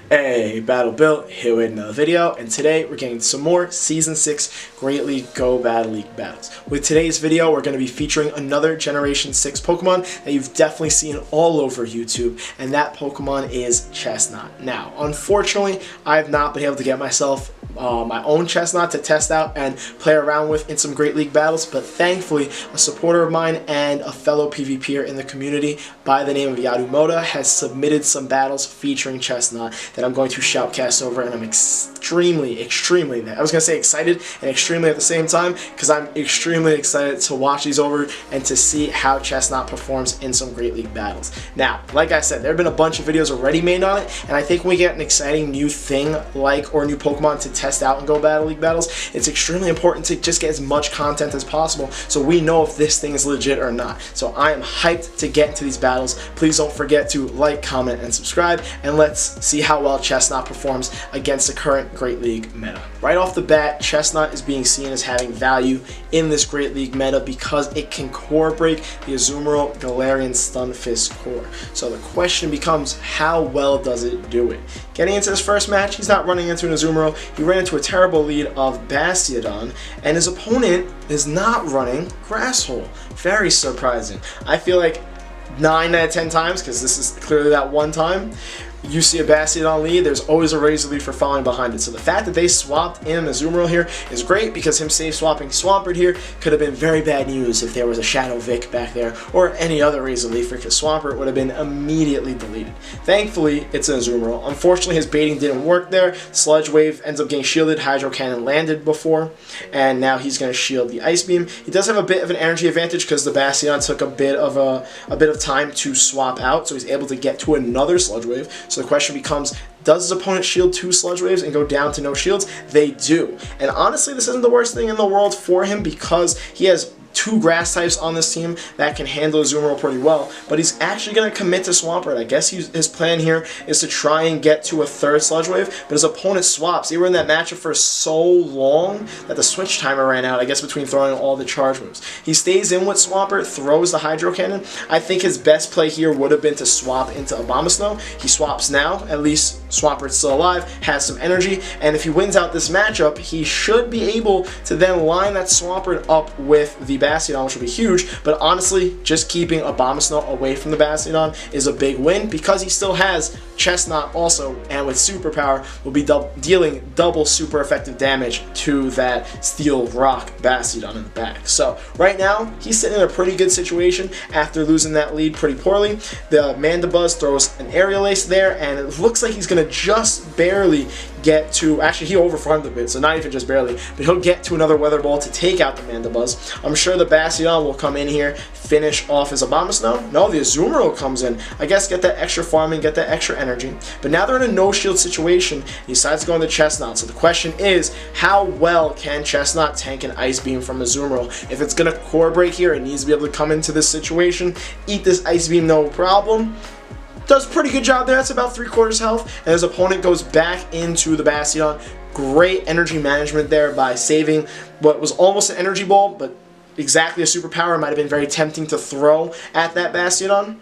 Hey, Battle Bill here with another video, and today we're getting some more Season 6 Great League Go Battle League battles. With today's video, we're going to be featuring another Generation 6 Pokemon that you've definitely seen all over YouTube, and that Pokemon is Chesnaught. Now, unfortunately, I have not been able to get myself my own Chesnaught to test out and play around with in some Great League battles, but thankfully a supporter of mine and a fellow PvPer in the community by the name of Yadumoda has submitted some battles featuring Chesnaught that I'm going to shoutcast over, and I'm extremely, I was going to say excited and extremely at the same time, because I'm extremely excited to watch these over and to see how Chesnaught performs in some Great League battles. Now, like I said, there have been a bunch of videos already made on it, and I think when we get an exciting new thing like, or new Pokemon to test out and Go Battle League battles, it's extremely important to just get as much content as possible so we know if this thing is legit or not. So I am hyped to get into these battles. Please don't forget to like, comment, and subscribe, and let's see how well Chesnaught performs against the current Great League meta. Right off the bat, Chesnaught is being seen as having value in this Great League meta because it can core break the Azumarill, Galarian, Stunfisk core. So the question becomes, how well does it do it? Getting into this first match, he's not running into an Azumarill. He ran into a terrible lead of Bastiodon, and his opponent is not running Grass Hole. Very surprising. I feel like 9 out of 10 times, because this is clearly that one time, you see a Bastiodon lead, there's always a Razor Leaf for following behind it. So the fact that they swapped in an Azumarill here is great, because him safe swapping Swampert here could have been very bad news if there was a Shadow Vic back there or any other Razor Leaf, because Swampert would have been immediately deleted. Thankfully, it's an Azumarill. Unfortunately, his baiting didn't work there. Sludge Wave ends up getting shielded. Hydro Cannon landed before, and now he's going to shield the Ice Beam. He does have a bit of an energy advantage because the Bastiodon took a bit of time to swap out, so he's able to get to another Sludge Wave. So the question becomes, does his opponent shield 2 Sludge Waves and go down to no shields? They do. And honestly, this isn't the worst thing in the world for him, because he has 2 grass types on this team that can handle Azumarill pretty well, but he's actually going to commit to Swampert. I guess his plan here is to try and get to a 3rd Sludge Wave, but his opponent swaps. They were in that matchup for so long that the switch timer ran out, I guess, between throwing all the charge moves. He stays in with Swampert, throws the Hydro Cannon. I think his best play here would have been to swap into Abomasnow. He swaps now, at least Swampert's still alive, has some energy, and if he wins out this matchup, he should be able to then line that Swampert up with the Bastiodon, which will be huge. But honestly, just keeping Abomasnow away from the Bastiodon is a big win, because he still has Chesnaught also, and with Superpower will be dealing double super effective damage to that Steel Rock Bastiodon in the back. So right now, he's sitting in a pretty good situation after losing that lead pretty poorly. The Mandibuzz throws an Aerial Ace there, and it looks like he's going to just barely get to, actually he overfarmed a bit, so not even just barely, but he'll get to another Weather Ball to take out the Mandibuzz. I'm sure the Bastiodon will come in here, finish off his Abomasnow. No, the Azumarill comes in. I guess get that extra farming, get that extra energy. But now they're in a no-shield situation. He decides to go into Chesnaught. So the question is, how well can Chesnaught tank an Ice Beam from Azumarill? If it's going to core break here, it needs to be able to come into this situation, eat this Ice Beam no problem. Does a pretty good job there. That's about 3/4 health. And his opponent goes back into the Bastiodon. Great energy management there by saving what was almost an Energy Ball, but exactly a superpower. It might have been very tempting to throw at that Bastiodon,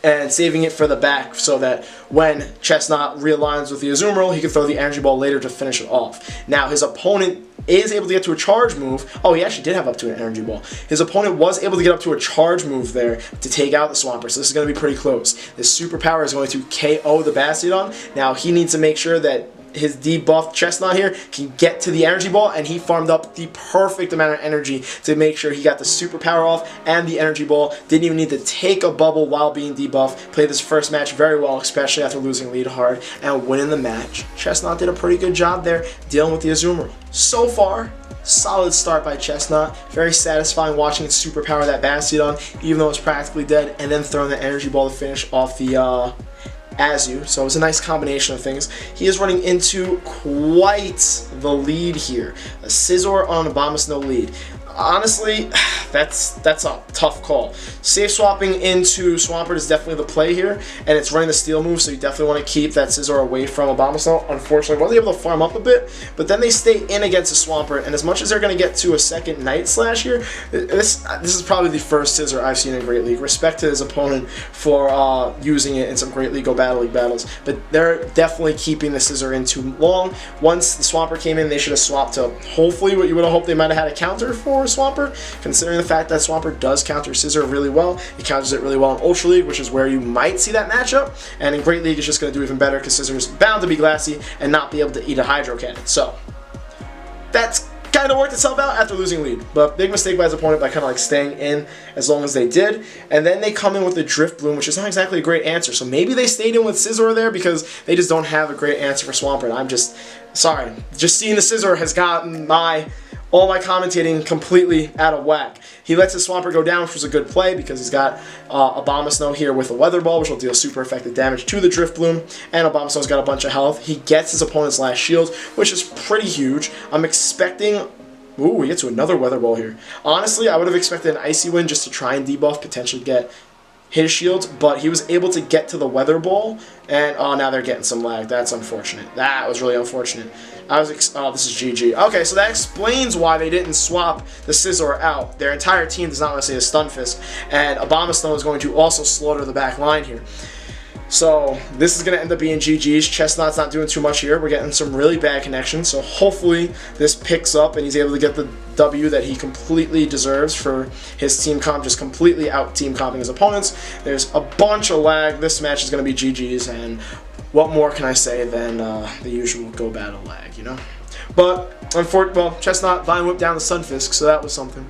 and saving it for the back so that when Chesnaught realigns with the Azumarill, he can throw the Energy Ball later to finish it off. Now, his opponent is able to get to a charge move. Oh, he actually did have up to an Energy Ball. His opponent was able to get up to a charge move there to take out the Swampert, so this is going to be pretty close. This superpower is going to KO the Bastiodon. Now, he needs to make sure that his debuffed Chesnaught here can get to the Energy Ball, and he farmed up the perfect amount of energy to make sure he got the superpower off and the Energy Ball. Didn't even need to take a bubble while being debuffed. Played this first match very well, especially after losing lead hard and winning the match. Chesnaught did a pretty good job there dealing with the Azumarill. So far, solid start by Chesnaught. Very satisfying watching it superpower that Bastiodon, even though it's practically dead, and then throwing the Energy Ball to finish off the Azu. So it was a nice combination of things. He is running into quite the lead here. A Scizor on Abomasnow lead. honestly, that's a tough call. Safe swapping into Swampert is definitely the play here, and it's running the steel move, so you definitely want to keep that Scizor away from Abomasnow. Unfortunately, wasn't able to farm up a bit, but then they stay in against the Swampert, and as much as they're going to get to a second Night Slash here, this is probably the first Scizor I've seen in Great League. Respect to his opponent for using it in some Great League Go Battle League battles, but they're definitely keeping the Scizor in too long. Once the Swampert came in, they should have swapped to hopefully what you would have hoped they might have had a counter for Swampert, considering the fact that Swampert does counter Scizor really well. It counters it really well in Ultra League, which is where you might see that matchup, and in Great League it's just going to do even better because Scizor is bound to be glassy and not be able to eat a Hydro Cannon. So that's kind of worked itself out after losing lead, but big mistake by his opponent by kind of like staying in as long as they did. And then they come in with the Drift Bloom, which is not exactly a great answer, so maybe they stayed in with Scizor there because they just don't have a great answer for Swampert. I'm just sorry, just seeing the Scizor has gotten all my commentating completely out of whack. He lets his Swampert go down, which was a good play because he's got Abomasnow here with a Weather Ball, which will deal super effective damage to the Drift Bloom, and Abomasnow's got a bunch of health. He gets his opponent's last shield, which is pretty huge. I'm expecting... Ooh, we get to another Weather Ball here. Honestly, I would have expected an Icy Wind just to try and debuff, potentially get his shield, but he was able to get to the Weather Ball, and oh, now they're getting some lag. That's unfortunate. That was really unfortunate. Oh, this is GG. Okay, so that explains why they didn't swap the Scizor out. Their entire team does not want to see a Stunfisk, and Abomasnow is going to also slaughter the back line here. So this is going to end up being GG's. Chesnaught's not doing too much here. We're getting some really bad connections, so hopefully this picks up and he's able to get the W that he completely deserves for his team comp, just completely out team comping his opponents. There's a bunch of lag. This match is going to be GG's, and what more can I say than the usual Go Battle lag, you know? But, unfortunately, well, Chesnaught Vine whipped down the Stunfisk, so that was something.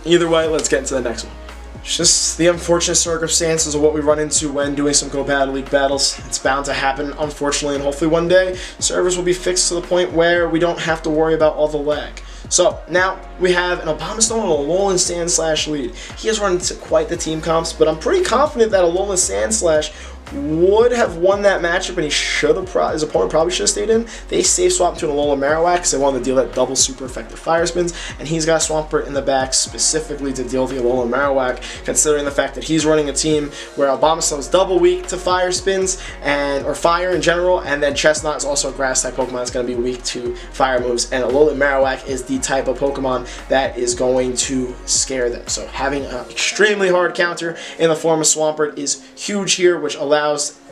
Either way, let's get into the next one. It's just the unfortunate circumstances of what we run into when doing some Go Battle League battles. It's bound to happen, unfortunately, and hopefully one day servers will be fixed to the point where we don't have to worry about all the lag. So now we have an Abomasnow and a Alolan Sandslash lead. He has run into quite the team comps, but I'm pretty confident that Alolan Sandslash would have won that matchup, and he should have. His opponent probably should have stayed in. They safe swapped to an Alolan Marowak because they wanted to deal that double super effective fire spins, and he's got Swampert in the back specifically to deal the Alolan Marowak, considering the fact that he's running a team where Abomasnow is double weak to fire spins or fire in general, and then Chesnaught is also a grass type Pokemon that's going to be weak to fire moves, and Alolan Marowak is the type of Pokemon that is going to scare them. So having an extremely hard counter in the form of Swampert is huge here, which allows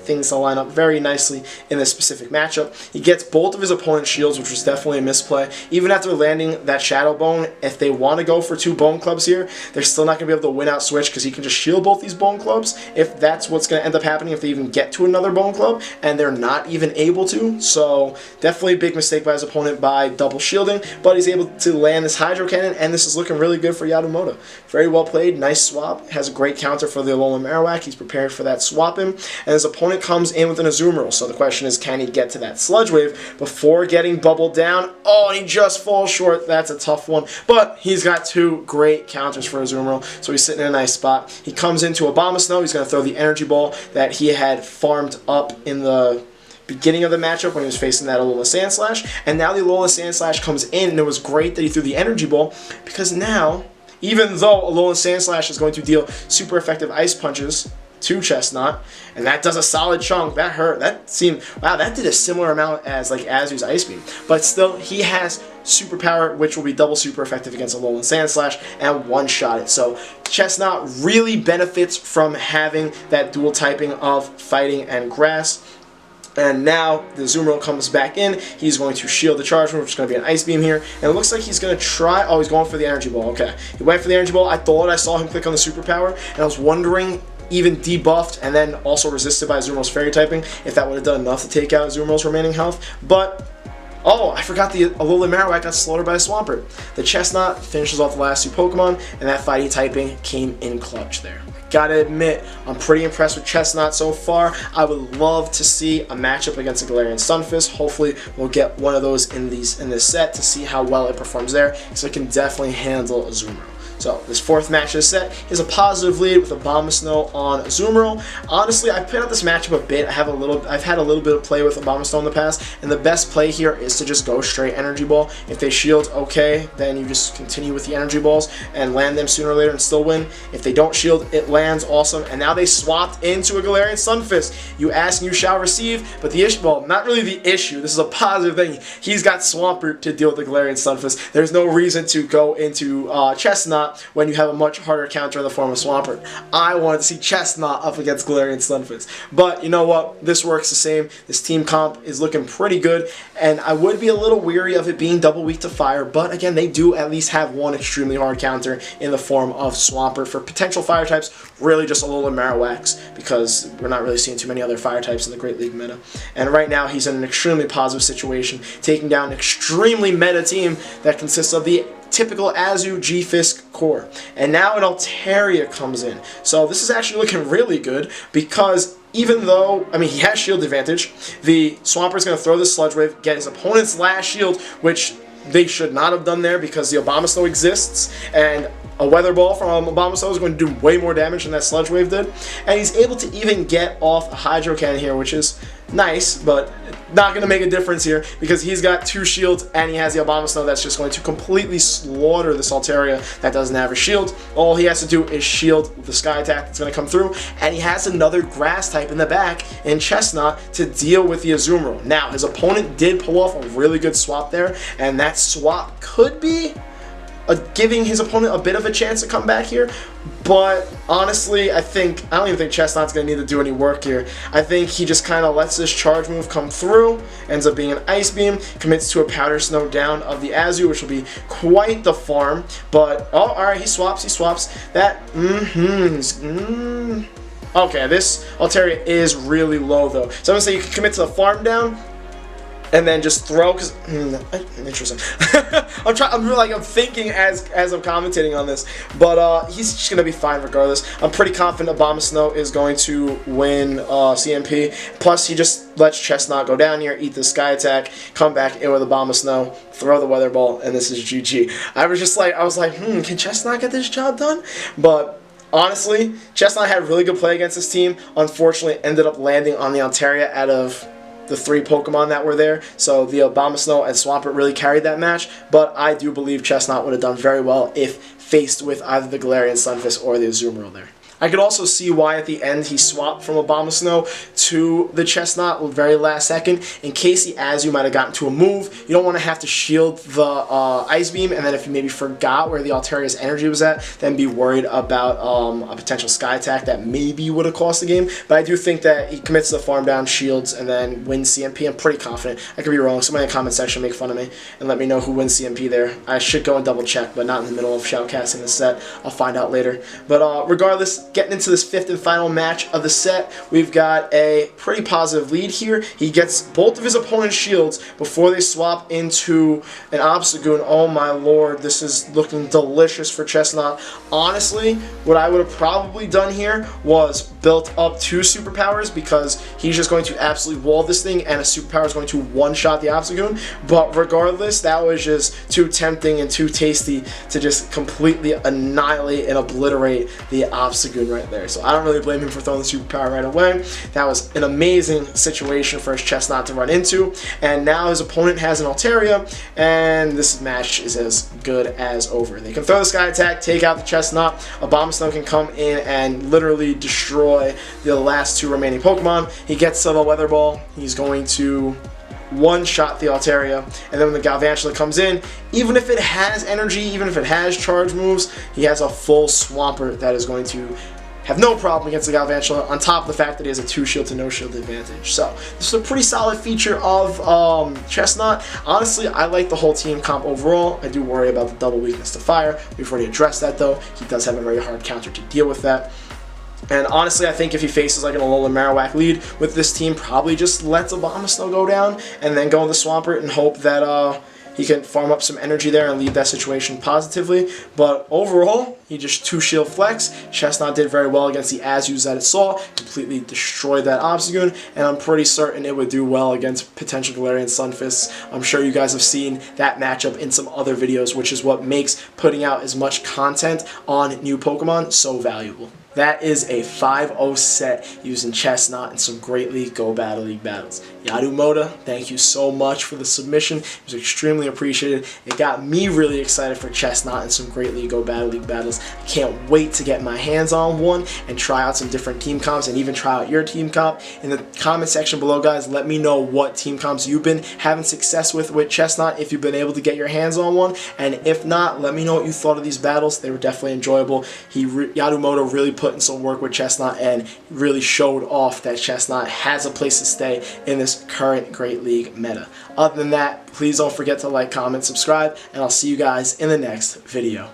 things to line up very nicely in this specific matchup. He gets both of his opponent's shields, which was definitely a misplay. Even after landing that Shadow Bone, if they want to go for 2 Bone Clubs here, they're still not going to be able to win out switch because he can just shield both these Bone Clubs if that's what's going to end up happening, if they even get to another Bone Club, and they're not even able to. So definitely a big mistake by his opponent by double shielding, but he's able to land this Hydro Cannon, and this is looking really good for Yadomoto. Very well played, nice swap, has a great counter for the Alolan Marowak. He's prepared for that swap in, and his opponent comes in with an Azumarill, so the question is, can he get to that Sludge Wave before getting bubbled down? Oh, and he just falls short. That's a tough one, but he's got 2 great counters for Azumarill, so he's sitting in a nice spot. He comes into Abomasnow. He's going to throw the Energy Ball that he had farmed up in the beginning of the matchup when he was facing that Alolan Sandslash, and now the Alolan Sandslash comes in, and it was great that he threw the Energy Ball, because now, even though Alolan Sandslash is going to deal super effective Ice Punches to Chesnaught, and that does a solid chunk. That hurt. That seemed, wow, that did a similar amount as like Azu's Ice Beam, but still he has superpower, which will be double super effective against Alolan Sandslash and one-shot it. So Chesnaught really benefits from having that dual typing of fighting and grass. And now the Azumarill comes back in. He's going to shield the charge move, which is going to be an Ice Beam here. And it looks like he's going to try... Oh, he's going for the Energy Ball. Okay. He went for the Energy Ball. I thought I saw him click on the superpower, and I was wondering, even debuffed and then also resisted by Azumarill's Fairy typing, if that would have done enough to take out Azumarill's remaining health. But... oh, I forgot the Alolan Marowak got slaughtered by a Swampert. The Chesnaught finishes off the last 2 Pokemon, and that fighting typing came in clutch there. Gotta admit, I'm pretty impressed with Chesnaught so far. I would love to see a matchup against a Galarian Stunfisk. Hopefully, we'll get one of those in this set to see how well it performs there, so it can definitely handle Azumarill. So this fourth match of the set is a positive lead with Abomasnow on Azumarill. Honestly, I've played out this matchup a bit. I've had a little bit of play with Abomasnow in the past, and the best play here is to just go straight Energy Ball. If they shield, okay, then you just continue with the Energy Balls and land them sooner or later and still win. If they don't shield, it lands, awesome. And now they swapped into a Galarian Sunfist. You ask and you shall receive, but the issue, well, not really the issue, this is a positive thing. He's got Swampert to deal with the Galarian Sunfist. There's no reason to go into Chesnaught when you have a much harder counter in the form of Swampert. I wanted to see Chesnaught up against Galarian Sunfist. But you know what? This works the same. This team comp is looking pretty good, and I would be a little weary of it being double weak to fire, but again, they do at least have one extremely hard counter in the form of Swampert. For potential fire types, really just Alolan Marowak, because we're not really seeing too many other fire types in the Great League meta. And right now, he's in an extremely positive situation, taking down an extremely meta team that consists of the typical Azu G-Fisk core. And now an Altaria comes in. So this is actually looking really good, because even though, I mean, he has shield advantage, the Swampert's going to throw the Sludge Wave, get his opponent's last shield, which they should not have done there because the Abomasnow exists, and a Weather Ball from Abomasnow is going to do way more damage than that Sludge Wave did. And he's able to even get off a Hydro Cannon here, which is nice, but not going to make a difference here because he's got two shields and he has the Abomasnow that's just going to completely slaughter this Altaria that doesn't have a shield. All he has to do is shield with the Sky Attack that's going to come through, and he has another Grass type in the back in Chesnaught to deal with the Azumarill. Now, his opponent did pull off a really good swap there, and that swap could be giving his opponent a bit of a chance to come back here, but honestly, I don't even think Chesnaught's going to need to do any work here. I think he just kind of lets this charge move come through, ends up being an Ice Beam, commits to a Powder Snow down of the Azu, which will be quite the farm, but, oh, alright, he swaps, that, okay, this Altaria is really low, though, so I'm going to say you can commit to the farm down, and then just throw, because interesting. I'm thinking as I'm commentating on this, but he's just gonna be fine regardless. I'm pretty confident Abomasnow is going to win CMP. Plus, he just lets Chesnaught go down here, eat the Sky Attack, come back in with Abomasnow, throw the Weather Ball, and this is GG. I was like, can Chesnaught get this job done? But honestly, Chesnaught had really good play against this team. Unfortunately, ended up landing on the Altaria out of the three Pokemon that were there, so the Abomasnow and Swampert really carried that match, but I do believe Chesnaught would have done very well if faced with either the Galarian Sunfist or the Azumarill there. I could also see why at the end he swapped from Abomasnow to the Chesnaught very last second, in case the Azu might have gotten to a move. You don't want to have to shield the Ice Beam, and then if you maybe forgot where the Altaria's energy was at, then be worried about a potential Sky Attack that maybe would have cost the game. But I do think that he commits to the farm down, shields, and then wins CMP. I'm pretty confident. I could be wrong. Somebody in the comment section make fun of me and let me know who wins CMP there. I should go and double check, but not in the middle of shoutcasting this set. I'll find out later. But regardless, getting into this fifth and final match of the set, we've got a pretty positive lead here. He gets both of his opponent's shields before they swap into an Obstagoon. Oh my lord, this is looking delicious for Chesnaught. Honestly, what I would have probably done here was built up two superpowers, because he's just going to absolutely wall this thing and a superpower is going to one-shot the Obstagoon. But regardless, that was just too tempting and too tasty to just completely annihilate and obliterate the Obstagoon right there. So I don't really blame him for throwing the superpower right away. That was an amazing situation for his Chesnaught to run into. And now his opponent has an Altaria, and this match is as good as over. They can throw the Sky Attack, take out the Chesnaught. Abomasnow can come in and literally destroy the last two remaining Pokemon. He gets to the Weather Ball. He's going to one-shot the Altaria, and then when the Galvantula comes in, even if it has energy, even if it has charge moves, he has a full Swampert that is going to have no problem against the Galvantula, on top of the fact that he has a 2-shield to no-shield advantage. So this is a pretty solid feature of Chesnaught. Honestly, I like the whole team comp overall. I do worry about the double weakness to fire. We've already addressed that though. He does have a very hard counter to deal with that. And honestly, I think if he faces like an Alolan Marowak lead with this team, probably just lets Abomasnow go down and then go into Swampert and hope that he can farm up some energy there and lead that situation positively. But overall, he just 2-shield flex. Chesnaught did very well against the Azus that it saw, completely destroyed that Obstagoon, and I'm pretty certain it would do well against potential Galarian Sunfists. I'm sure you guys have seen that matchup in some other videos, which is what makes putting out as much content on new Pokemon so valuable. That is a 5-0 set using Chesnaught in some Great League Go Battle League battles. Yadu Moda, thank you so much for the submission. It was extremely appreciated. It got me really excited for Chesnaught in some Great League Go Battle League battles. I can't wait to get my hands on one and try out some different team comps and even try out your team comp. In the comment section below, guys, let me know what team comps you've been having success with Chesnaught, if you've been able to get your hands on one. And if not, let me know what you thought of these battles. They were definitely enjoyable. Yadu Moda really put in some work with Chesnaught and really showed off that Chesnaught has a place to stay in this current Great League meta. Other than that, please don't forget to like, comment, subscribe, and I'll see you guys in the next video.